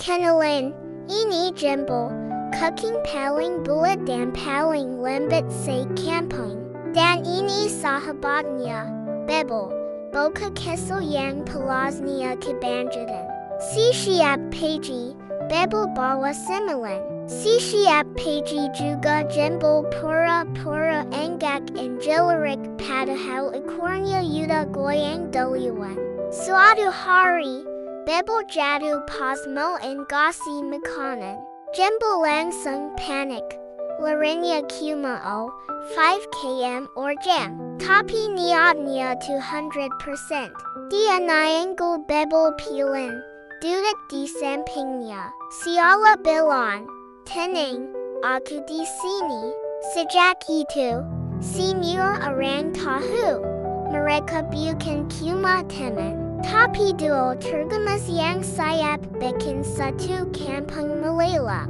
Kenalin, ini jembul, kucing paling bulat dan paling lembut sekampung. Dan ini sahabatnya, bebel, boka kesel yang pelaznya kebanjiran. Si siap pagi, bebel bawa sembilan. Si siap pagi juga jembul pura-pura enggak enjelerik padahal ekornya udah goyang duluan. Suatu hari, bebel jatuh pas mau ngasih makanan. Jembul langsung panik. Larinya cuma 5 km or jam. Tapi niatnya 200%. Dia nyanggul bebel pilin. Duduk di sampingnya. Siala bilang, tenang, aku di sini. Sejak itu, semua orang tahu. Mereka bukan cuma teman, tapi duo tergemas yang siap bikin satu kampung meleleh.